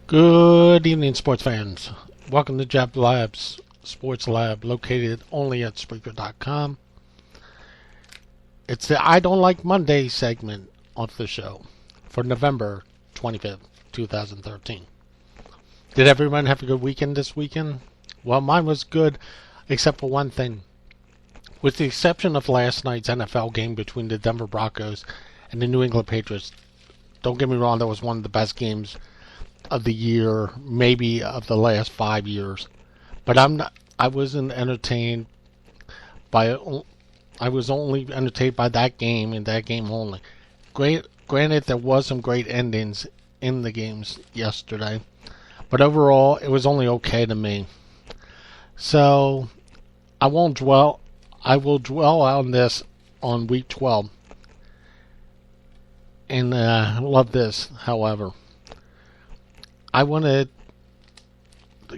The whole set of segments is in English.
Good evening, sports fans. Welcome to Blabbs Sports Lab, located only at Spreaker.com. It's the I Don't Like Monday segment of the show for November 25th, 2013. Did everyone have a good weekend this weekend? Well, mine was good, except for one thing. With the exception of last night's NFL game between the Denver Broncos and the New England Patriots, don't get me wrong, that was one of the best games of the year, maybe of the last 5 years. But I wasn't entertained by. I was only entertained by that game and that game only. Granted, there was some great endings in the games yesterday, but overall, it was only okay to me. So I won't dwell. I will dwell on this on week 12, and love this. However, I want to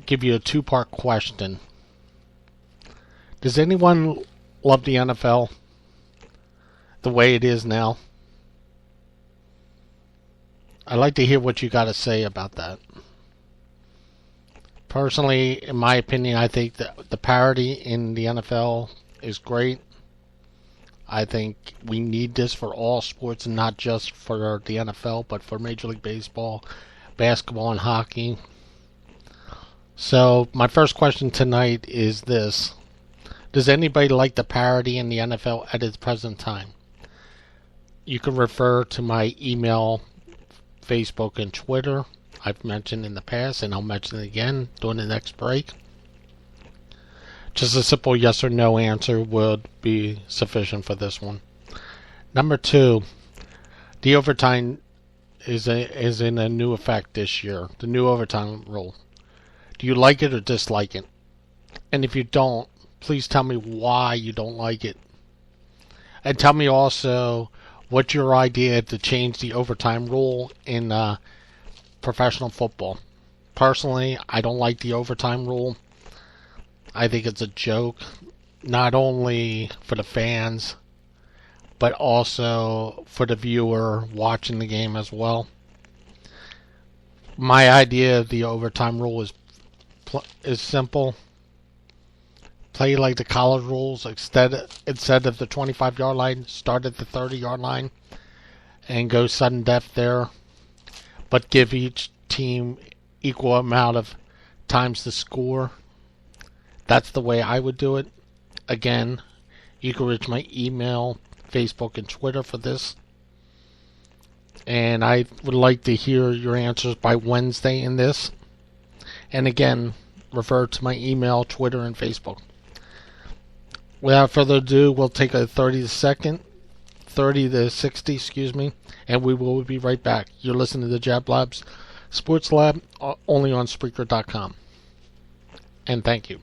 give you a two-part question. Does anyone love the NFL the way it is now? I'd like to hear what you got to say about that. Personally, in my opinion, I think that the parity in the NFL is great. I think we need this for all sports, and not just for the NFL, but for Major League Baseball, basketball, and hockey. So my first question tonight is this: does anybody like the parity in the NFL at its present time? You can refer to my email, Facebook, and Twitter I've mentioned in the past, and I'll mention it again during the next break. Just a simple yes or no answer would be sufficient for this one. Number two, the overtime is in a new effect this year. The new overtime rule. Do you like it or dislike it? And if you don't, please tell me why you don't like it. And tell me also what's your idea to change the overtime rule in professional football. Personally, I don't like the overtime rule. I think it's a joke, not only for the fans, but also for the viewer watching the game as well. My idea of the overtime rule is simple. Play like the college rules. Instead of the 25-yard line, start at the 30-yard line and go sudden death there. But give each team equal amount of times to score. That's the way I would do it. Again, you can reach my email, Facebook, and Twitter for this. And I would like to hear your answers by Wednesday in this. And again, refer to my email, Twitter, and Facebook. Without further ado, we'll take a 30 to 60, and we will be right back. You're listening to the Blabbs Sports Lab, only on Spreaker.com. And thank you.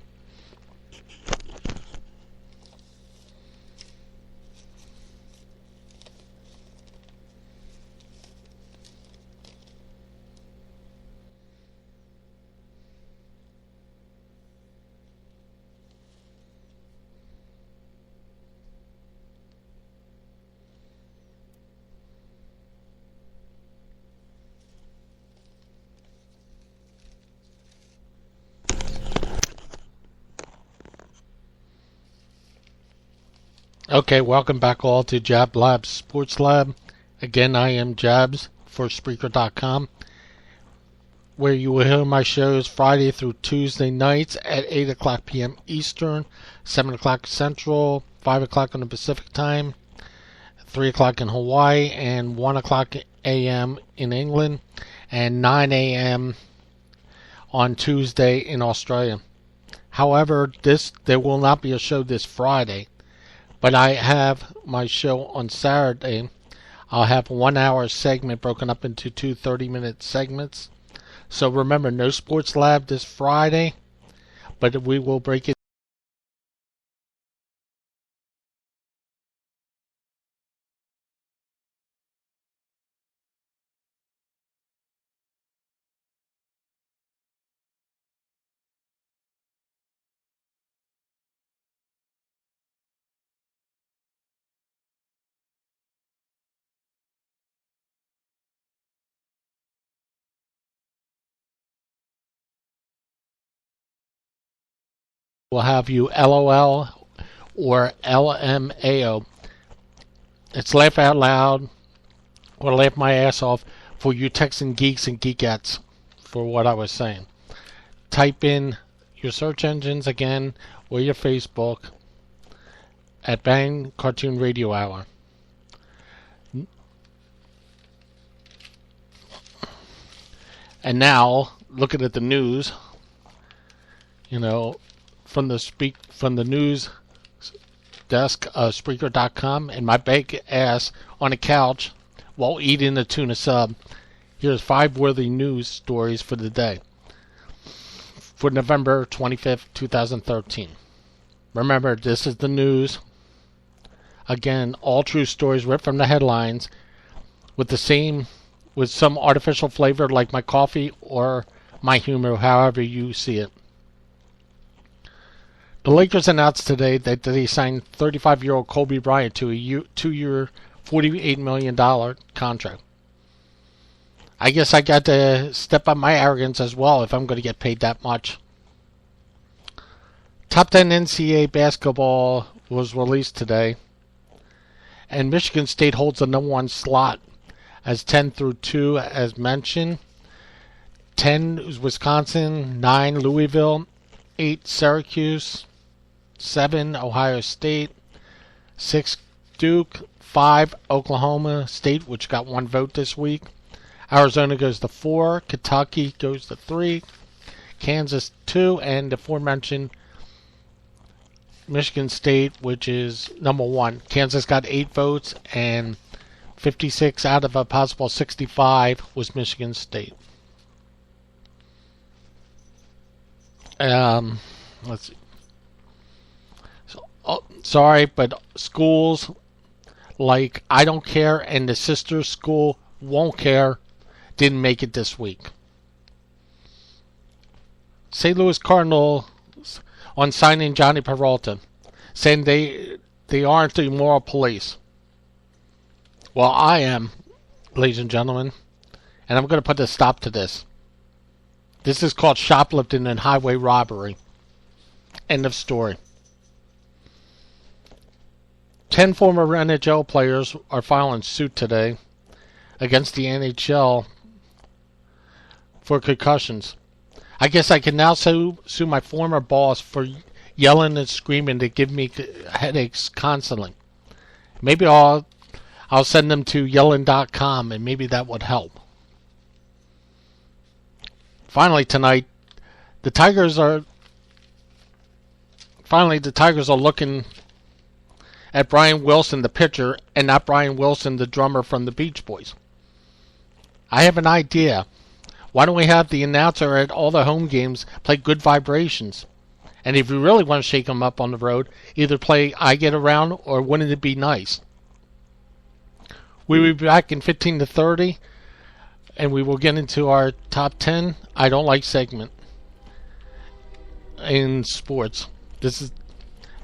Okay, welcome back all to Blabbs Sports Lab. Again, I am Jabs for Spreaker.com, where you will hear my shows Friday through Tuesday nights at 8 o'clock p.m. Eastern, 7 o'clock Central, 5 o'clock on the Pacific Time, 3 o'clock in Hawaii, and 1 o'clock a.m. in England, and 9 a.m. on Tuesday in Australia. However, there will not be a show this Friday. But I have my show on Saturday. I'll have a 1 hour segment broken up into two 30-minute segments. So remember, no Sports Lab this Friday, but we will break it will have you LOL or LMAO. It's laugh out loud or laugh my ass off for you Texan geeks and geekettes for what I was saying. Type in your search engines again or your Facebook at Bang Cartoon Radio Hour. And now, looking at the news, from the news desk, Spreaker.com, and my big ass on a couch while eating a tuna sub. Here's 5 worthy news stories for the day. For November 25th, 2013. Remember, this is the news. Again, all true stories ripped from the headlines with some artificial flavor like my coffee or my humor, however you see it. The Lakers announced today that they signed 35-year-old Kobe Bryant to a 2-year, $48 million contract. I guess I got to step up my arrogance as well if I'm going to get paid that much. Top 10 NCAA basketball was released today, and Michigan State holds the number 1 slot as 10 through 2 as mentioned. 10 is Wisconsin, 9 Louisville, 8 Syracuse, 7 Ohio State, 6 Duke, 5 Oklahoma State, which got 1 vote this week. Arizona goes to 4, Kentucky goes to 3, Kansas 2, and the aforementioned Michigan State, which is number 1. Kansas got 8 votes, and 56 out of a possible 65 was Michigan State. Let's see. Sorry, but schools like I Don't Care and the sister school Won't Care didn't make it this week. St. Louis Cardinals on signing Johnny Peralta, saying they aren't the moral police. Well, I am, ladies and gentlemen, and I'm going to put a stop to this. This is called shoplifting and highway robbery. End of story. 10 former NHL players are filing suit today against the NHL for concussions. I guess I can now sue my former boss for yelling and screaming to give me headaches constantly. Maybe I'll send them to yelling.com and maybe that would help. Finally tonight, the Tigers are looking at Brian Wilson, the pitcher, and not Brian Wilson, the drummer from the Beach Boys. I have an idea. Why don't we have the announcer at all the home games play Good Vibrations? And if you really want to shake them up on the road, either play I Get Around or Wouldn't It Be Nice? We will be back in 15 to 30, and we will get into our top 10 I Don't Like segment in sports. This is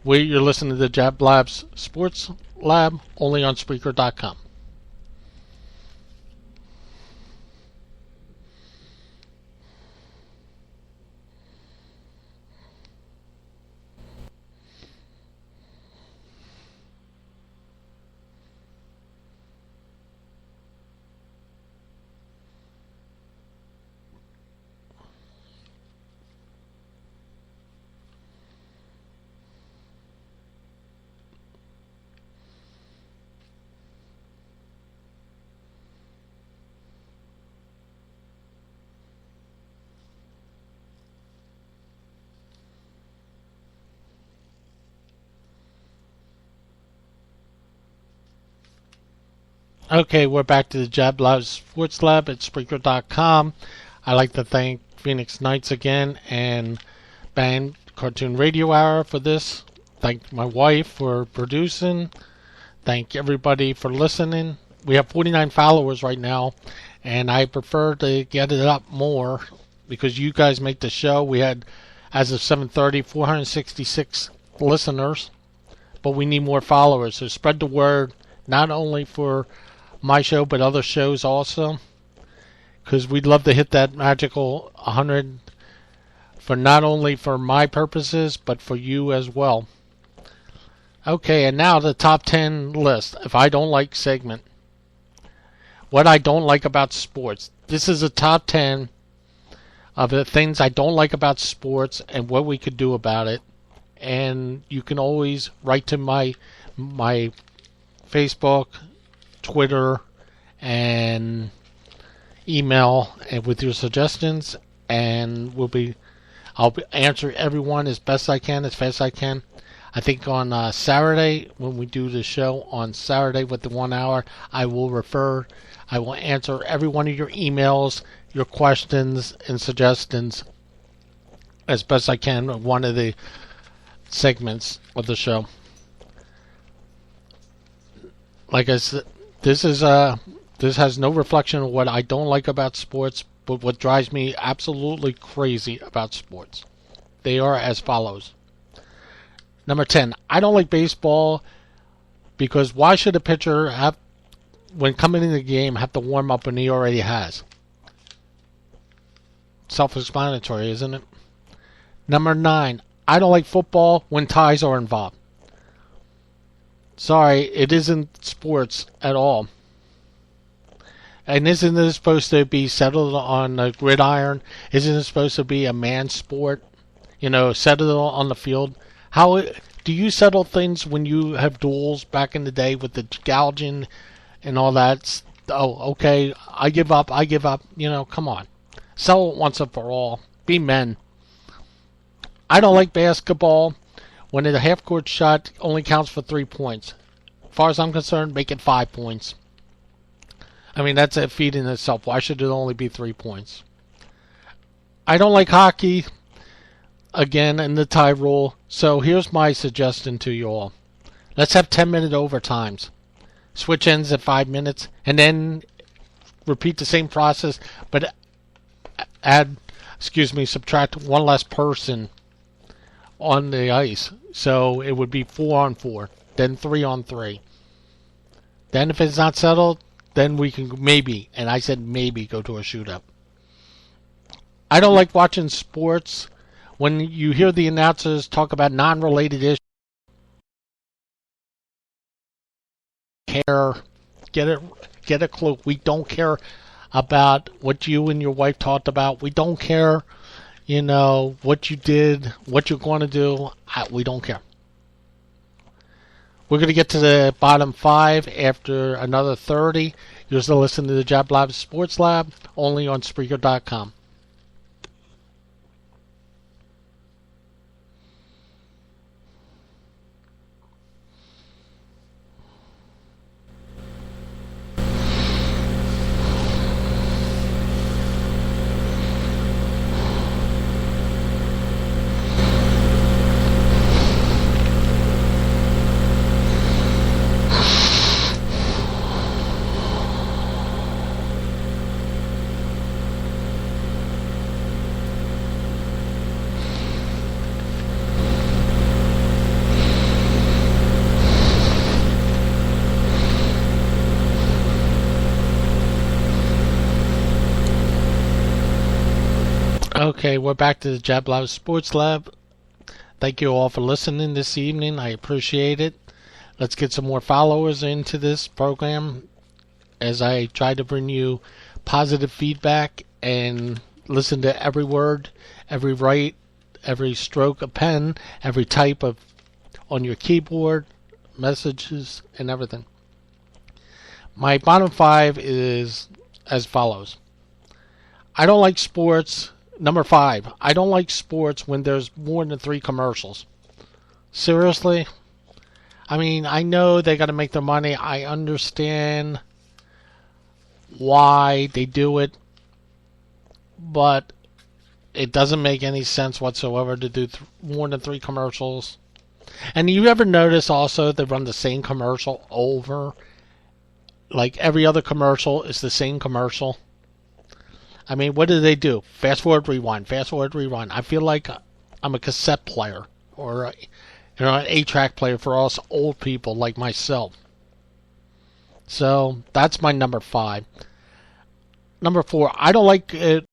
where you're listening to the Blabbs Sports Lab, only on Spreaker.com. Okay, we're back to the Blabbs Sports Lab at Spreaker.com. I'd like to thank Phoenix Knights again and Band Cartoon Radio Hour for this. Thank my wife for producing. Thank everybody for listening. We have 49 followers right now, and I prefer to get it up more because you guys make the show. We had, as of 7:30, 466 listeners, but we need more followers. So spread the word, not only for my show, but other shows also, because we'd love to hit that magical 100 for not only for my purposes, but for you as well. Okay, and now the top 10 list. If I don't like segment. What I don't like about sports. This is a top 10 of the things I don't like about sports and what we could do about it. And you can always write to my Facebook, Twitter, and email and with your suggestions, and I'll answer everyone as best I can, as fast as I can. I think on Saturday, when we do the show on Saturday with the 1 hour, I will answer every one of your emails, your questions, and suggestions as best I can on one of the segments of the show. Like I said, this has no reflection of what I don't like about sports, but what drives me absolutely crazy about sports. They are as follows. Number 10, I don't like baseball because why should a pitcher have, when coming in the game, have to warm up when he already has? Self-explanatory, isn't it? Number 9, I don't like football when ties are involved. Sorry, it isn't sports at all. And isn't it supposed to be settled on a gridiron? Isn't it supposed to be a man's sport? Settled on the field. How do you settle things when you have duels back in the day with the gouging and all that? Oh, okay, I give up. Come on. Settle it once and for all. Be men. I don't like basketball when a half-court shot only counts for 3 points. As far as I'm concerned, make it 5 points. I mean, that's a feat in itself. Why should it only be 3 points? I don't like hockey, again, in the tie rule. So here's my suggestion to you all. Let's have 10-minute overtimes. Switch ends at 5 minutes, and then repeat the same process, but subtract one less person on the ice. So it would be 4-on-4, then 3-on-3. Then if it's not settled, then we can maybe, and I said maybe, go to a shootout. I don't like watching sports when you hear the announcers talk about non-related issues. Get a clue. We don't care about what you and your wife talked about. We don't care, what you did, what you're going to do. We don't care. We're going to get to the bottom 5 after another 30. You're still listening to the Blabbs Sports Lab, only on Spreaker.com. Okay, we're back to the Blabbs Sports Lab. Thank you all for listening this evening. I appreciate it. Let's get some more followers into this program as I try to bring you positive feedback and listen to every word, every write, every stroke of pen, every type of on your keyboard, messages, and everything. My bottom 5 is as follows. I don't like sports. Number 5, I don't like sports when there's more than 3 commercials. Seriously? I mean, I know they got to make their money. I understand why they do it, but it doesn't make any sense whatsoever to do more than 3 commercials. And you ever notice also they run the same commercial over? Like every other commercial is the same commercial. I mean, what do they do? Fast forward, rewind. Fast forward, rewind. I feel like I'm a cassette player or an 8-track player for us old people like myself. So that's my number 5. Number 4, I don't like it